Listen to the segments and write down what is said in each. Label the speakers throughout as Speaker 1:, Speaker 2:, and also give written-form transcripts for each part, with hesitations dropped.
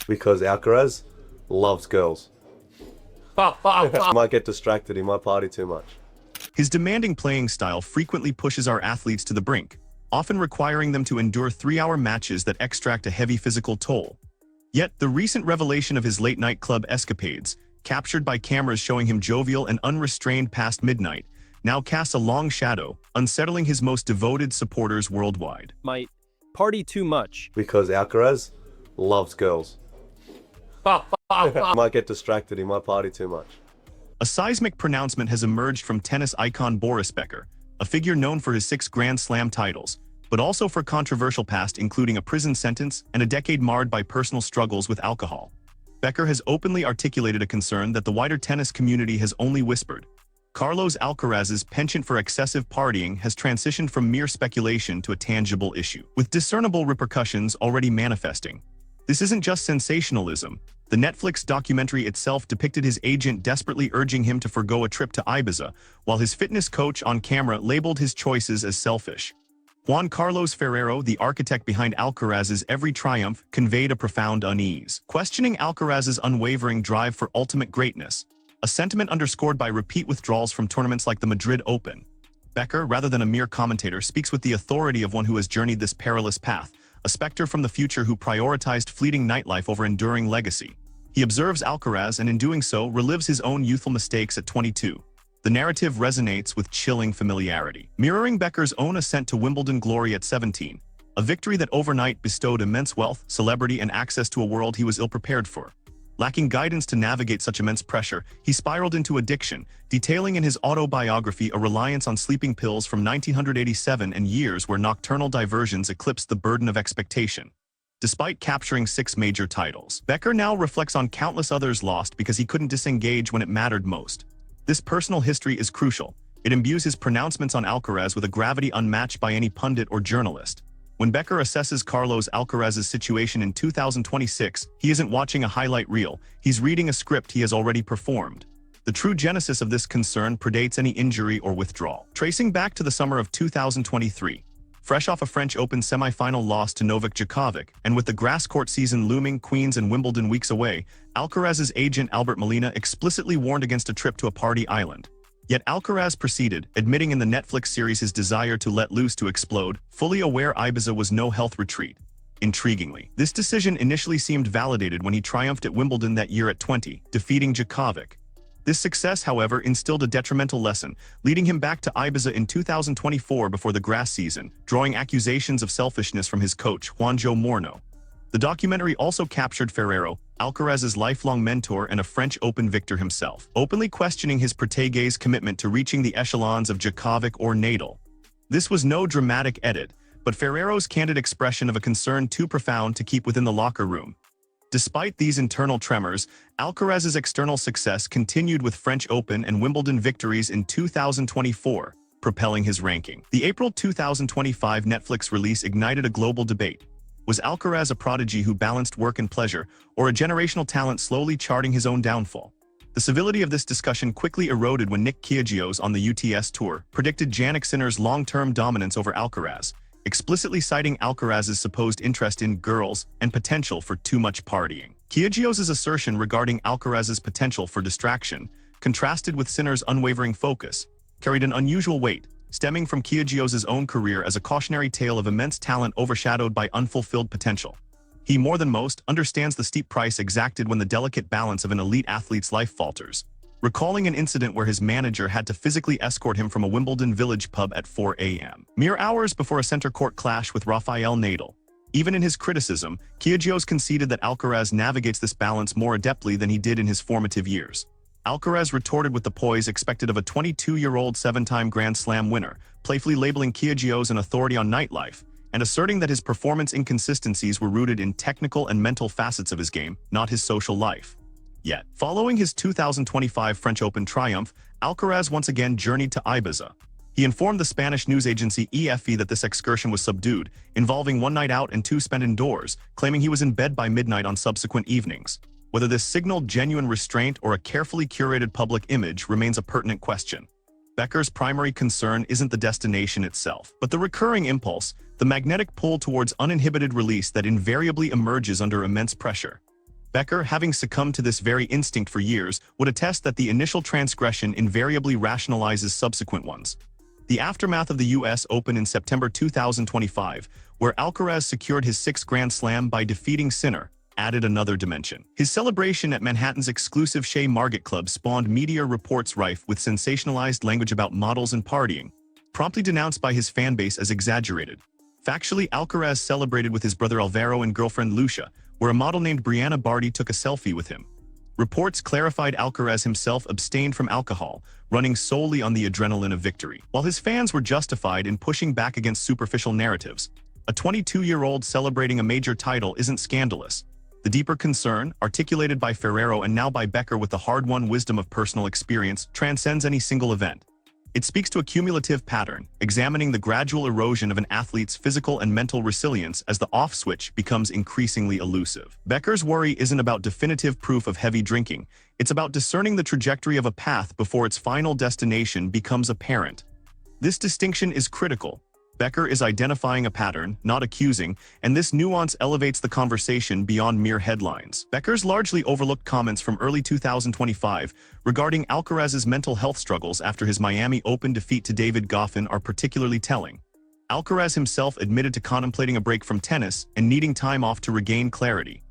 Speaker 1: Because Alcaraz loves girls. Might get distracted, he might party too much.
Speaker 2: His demanding playing style frequently pushes our athletes to the brink, often requiring them to endure 3-hour matches that extract a heavy physical toll. Yet, the recent revelation of his late-night club escapades, captured by cameras showing him jovial and unrestrained past midnight, now casts a long shadow, unsettling his most devoted supporters worldwide.
Speaker 3: Might party too much.
Speaker 1: Because Alcaraz loves girls. Might get distracted, he might party too much.
Speaker 2: A seismic pronouncement has emerged from tennis icon Boris Becker, a figure known for his 6 Grand Slam titles, but also for controversial past including a prison sentence and a decade marred by personal struggles with alcohol. Becker has openly articulated a concern that the wider tennis community has only whispered. Carlos Alcaraz's penchant for excessive partying has transitioned from mere speculation to a tangible issue, with discernible repercussions already manifesting. This isn't just sensationalism. The Netflix documentary itself depicted his agent desperately urging him to forgo a trip to Ibiza, while his fitness coach on camera labeled his choices as selfish. Juan Carlos Ferrero, the architect behind Alcaraz's every triumph, conveyed a profound unease, questioning Alcaraz's unwavering drive for ultimate greatness, a sentiment underscored by repeat withdrawals from tournaments like the Madrid Open. Becker, rather than a mere commentator, speaks with the authority of one who has journeyed this perilous path, a specter from the future who prioritized fleeting nightlife over enduring legacy. He observes Alcaraz and in doing so relives his own youthful mistakes at 22. The narrative resonates with chilling familiarity, mirroring Becker's own ascent to Wimbledon glory at 17, a victory that overnight bestowed immense wealth, celebrity, and access to a world he was ill-prepared for. Lacking guidance to navigate such immense pressure, he spiraled into addiction, detailing in his autobiography a reliance on sleeping pills from 1987 and years where nocturnal diversions eclipsed the burden of expectation. Despite capturing 6 major titles, Becker now reflects on countless others lost because he couldn't disengage when it mattered most. This personal history is crucial. It imbues his pronouncements on Alcaraz with a gravity unmatched by any pundit or journalist. When Becker assesses Carlos Alcaraz's situation in 2026, he isn't watching a highlight reel, he's reading a script he has already performed. The true genesis of this concern predates any injury or withdrawal. Tracing back to the summer of 2023, fresh off a French Open semi-final loss to Novak Djokovic, and with the grass court season looming, Queens and Wimbledon weeks away, Alcaraz's agent Albert Molina explicitly warned against a trip to a party island. Yet Alcaraz proceeded, admitting in the Netflix series his desire to let loose to explode, fully aware Ibiza was no health retreat. Intriguingly, this decision initially seemed validated when he triumphed at Wimbledon that year at 20, defeating Djokovic. This success, however, instilled a detrimental lesson, leading him back to Ibiza in 2024 before the grass season, drawing accusations of selfishness from his coach, Juanjo Moreno. The documentary also captured Ferrero, Alcaraz's lifelong mentor and a French Open victor himself, openly questioning his protege's commitment to reaching the echelons of Djokovic or Nadal. This was no dramatic edit, but Ferrero's candid expression of a concern too profound to keep within the locker room. Despite these internal tremors, Alcaraz's external success continued with French Open and Wimbledon victories in 2024, propelling his ranking. The April 2025 Netflix release ignited a global debate. Was Alcaraz a prodigy who balanced work and pleasure, or a generational talent slowly charting his own downfall? The civility of this discussion quickly eroded when Nick Kyrgios on the UTS Tour predicted Jannik Sinner's long-term dominance over Alcaraz, explicitly citing Alcaraz's supposed interest in girls and potential for too much partying. Kyrgios's assertion regarding Alcaraz's potential for distraction, contrasted with Sinner's unwavering focus, carried an unusual weight, stemming from Kyrgios's own career as a cautionary tale of immense talent overshadowed by unfulfilled potential. He, more than most, understands the steep price exacted when the delicate balance of an elite athlete's life falters, recalling an incident where his manager had to physically escort him from a Wimbledon village pub at 4 a.m., mere hours before a center-court clash with Rafael Nadal. Even in his criticism, Kyrgios conceded that Alcaraz navigates this balance more adeptly than he did in his formative years. Alcaraz retorted with the poise expected of a 22-year-old 7-time Grand Slam winner, playfully labeling Kyrgios an authority on nightlife, and asserting that his performance inconsistencies were rooted in technical and mental facets of his game, not his social life. Yet, following his 2025 French Open triumph, Alcaraz once again journeyed to Ibiza. He informed the Spanish news agency EFE that this excursion was subdued, involving 1 night out and 2 spent indoors, claiming he was in bed by midnight on subsequent evenings. Whether this signaled genuine restraint or a carefully curated public image remains a pertinent question. Becker's primary concern isn't the destination itself, but the recurring impulse, the magnetic pull towards uninhibited release that invariably emerges under immense pressure. Becker, having succumbed to this very instinct for years, would attest that the initial transgression invariably rationalizes subsequent ones. The aftermath of the US Open in September 2025, where Alcaraz secured his sixth Grand Slam by defeating Sinner, added another dimension. His celebration at Manhattan's exclusive Shea Market Club spawned media reports rife with sensationalized language about models and partying, promptly denounced by his fanbase as exaggerated. Factually, Alcaraz celebrated with his brother Alvaro and girlfriend Lucia, where a model named Brianna Barty took a selfie with him. Reports clarified Alcaraz himself abstained from alcohol, running solely on the adrenaline of victory. While his fans were justified in pushing back against superficial narratives, a 22-year-old celebrating a major title isn't scandalous. The deeper concern, articulated by Ferrero and now by Becker with the hard-won wisdom of personal experience, transcends any single event. It speaks to a cumulative pattern, examining the gradual erosion of an athlete's physical and mental resilience as the off switch becomes increasingly elusive. Becker's worry isn't about definitive proof of heavy drinking, it's about discerning the trajectory of a path before its final destination becomes apparent. This distinction is critical. Becker is identifying a pattern, not accusing, and this nuance elevates the conversation beyond mere headlines. Becker's largely overlooked comments from early 2025 regarding Alcaraz's mental health struggles after his Miami Open defeat to David Goffin are particularly telling. Alcaraz himself admitted to contemplating a break from tennis and needing time off to regain clarity.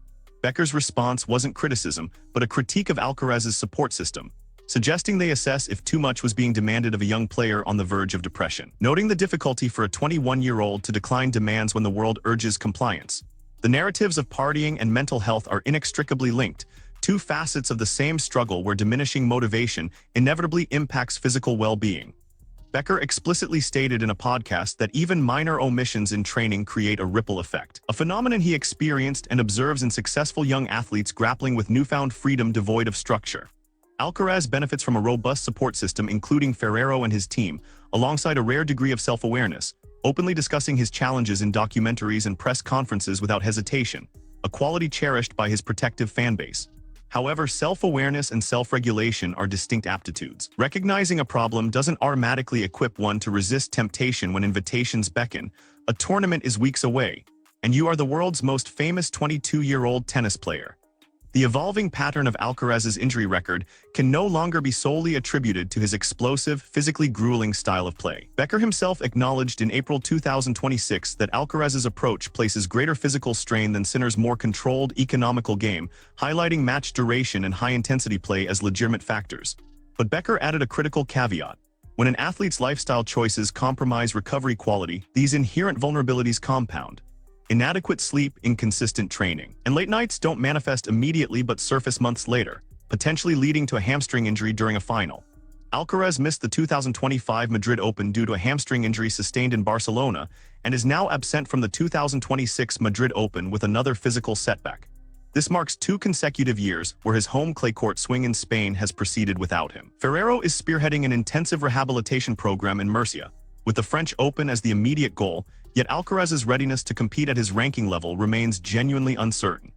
Speaker 2: Becker's response wasn't criticism, but a critique of Alcaraz's support system, suggesting they assess if too much was being demanded of a young player on the verge of depression. Noting the difficulty for a 21-year-old to decline demands when the world urges compliance. The narratives of partying and mental health are inextricably linked, two facets of the same struggle where diminishing motivation inevitably impacts physical well-being. Becker explicitly stated in a podcast that even minor omissions in training create a ripple effect, a phenomenon he experienced and observes in successful young athletes grappling with newfound freedom devoid of structure. Alcaraz benefits from a robust support system including Ferrero and his team, alongside a rare degree of self-awareness, openly discussing his challenges in documentaries and press conferences without hesitation, a quality cherished by his protective fanbase. However, self-awareness and self-regulation are distinct aptitudes. Recognizing a problem doesn't automatically equip one to resist temptation when invitations beckon. A tournament is weeks away, and you are the world's most famous 22-year-old tennis player. The evolving pattern of Alcaraz's injury record can no longer be solely attributed to his explosive, physically grueling style of play. Becker himself acknowledged in April 2026 that Alcaraz's approach places greater physical strain than Sinner's more controlled, economical game, highlighting match duration and high-intensity play as legitimate factors. But Becker added a critical caveat. When an athlete's lifestyle choices compromise recovery quality, these inherent vulnerabilities compound. Inadequate sleep, inconsistent training, and late nights don't manifest immediately but surface months later, potentially leading to a hamstring injury during a final. Alcaraz missed the 2025 Madrid Open due to a hamstring injury sustained in Barcelona and is now absent from the 2026 Madrid Open with another physical setback. This marks 2 consecutive years where his home clay court swing in Spain has proceeded without him. Ferrero is spearheading an intensive rehabilitation program in Murcia, with the French Open as the immediate goal, yet Alcaraz's readiness to compete at his ranking level remains genuinely uncertain.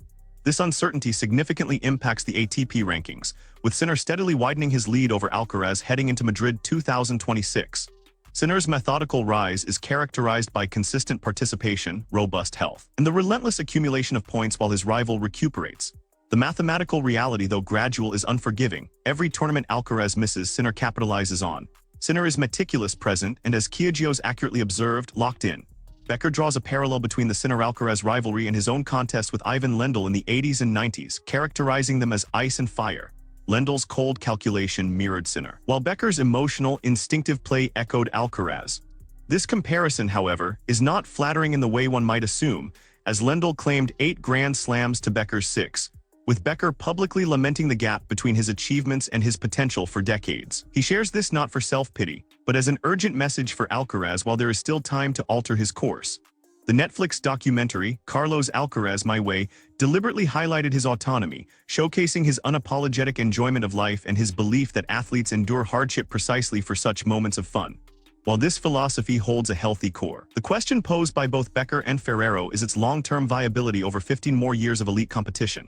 Speaker 2: This uncertainty significantly impacts the ATP rankings, with Sinner steadily widening his lead over Alcaraz heading into Madrid 2026. Sinner's methodical rise is characterized by consistent participation, robust health, and the relentless accumulation of points while his rival recuperates. The mathematical reality, though gradual, is unforgiving. Every tournament Alcaraz misses, Sinner capitalizes on. Sinner is meticulous, present, and as Kyrgios accurately observed, locked in. Becker draws a parallel between the Sinner-Alcaraz rivalry and his own contest with Ivan Lendl in the 80s and 90s, characterizing them as ice and fire. Lendl's cold calculation mirrored Sinner, while Becker's emotional, instinctive play echoed Alcaraz. This comparison, however, is not flattering in the way one might assume, as Lendl claimed 8 Grand Slams to Becker's 6, with Becker publicly lamenting the gap between his achievements and his potential for decades. He shares this not for self-pity, but as an urgent message for Alcaraz while there is still time to alter his course. The Netflix documentary, Carlos Alcaraz My Way, deliberately highlighted his autonomy, showcasing his unapologetic enjoyment of life and his belief that athletes endure hardship precisely for such moments of fun. While this philosophy holds a healthy core, the question posed by both Becker and Ferrero is its long-term viability over 15 more years of elite competition.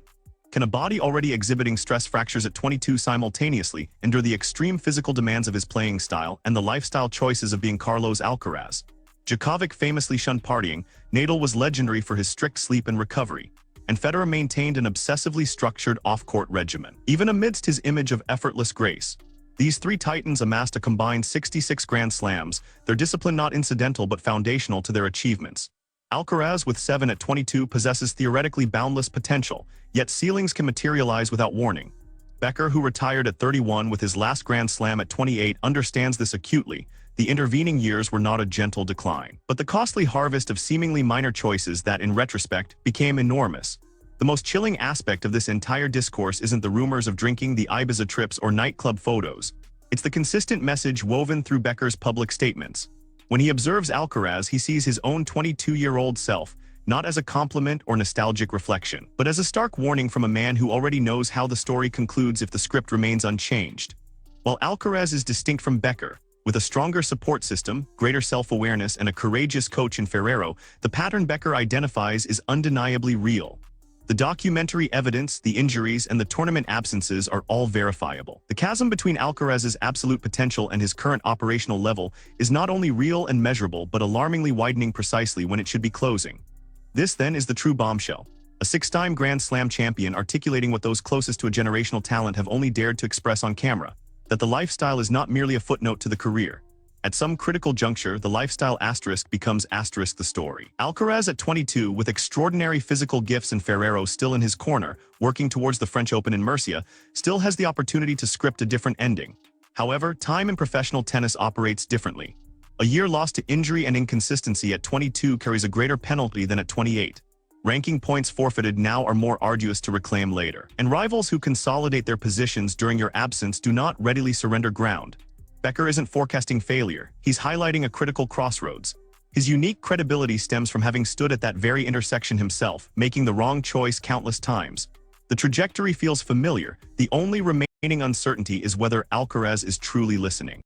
Speaker 2: Can a body already exhibiting stress fractures at 22 simultaneously endure the extreme physical demands of his playing style and the lifestyle choices of being Carlos Alcaraz? Djokovic famously shunned partying. Nadal was legendary for his strict sleep and recovery. and Federer maintained an obsessively structured off-court regimen. Even amidst his image of effortless grace, these three titans amassed a combined 66 Grand Slams, their discipline not incidental but foundational to their achievements. Alcaraz, with 7 at 22, possesses theoretically boundless potential, yet ceilings can materialize without warning. Becker, who retired at 31 with his last Grand Slam at 28, understands this acutely. The intervening years were not a gentle decline, but the costly harvest of seemingly minor choices that, in retrospect, became enormous. The most chilling aspect of this entire discourse isn't the rumors of drinking, the Ibiza trips, or nightclub photos. It's the consistent message woven through Becker's public statements. When he observes Alcaraz, he sees his own 22-year-old self, not as a compliment or nostalgic reflection, but as a stark warning from a man who already knows how the story concludes if the script remains unchanged. While Alcaraz is distinct from Becker, with a stronger support system, greater self-awareness, and a courageous coach in Ferrero, the pattern Becker identifies is undeniably real. The documentary evidence, the injuries, and the tournament absences are all verifiable. The chasm between Alcaraz's absolute potential and his current operational level is not only real and measurable but alarmingly widening precisely when it should be closing. This, then, is the true bombshell. A six-time Grand Slam champion articulating what those closest to a generational talent have only dared to express on camera, that the lifestyle is not merely a footnote to the career. At some critical juncture, the lifestyle asterisk becomes asterisk the story. Alcaraz at 22, with extraordinary physical gifts and Ferrero still in his corner, working towards the French Open in Murcia, still has the opportunity to script a different ending. However, time in professional tennis operates differently. A year lost to injury and inconsistency at 22 carries a greater penalty than at 28. Ranking points forfeited now are more arduous to reclaim later, and rivals who consolidate their positions during your absence do not readily surrender ground. Becker isn't forecasting failure, he's highlighting a critical crossroads. His unique credibility stems from having stood at that very intersection himself, making the wrong choice countless times. The trajectory feels familiar, the only remaining uncertainty is whether Alcaraz is truly listening.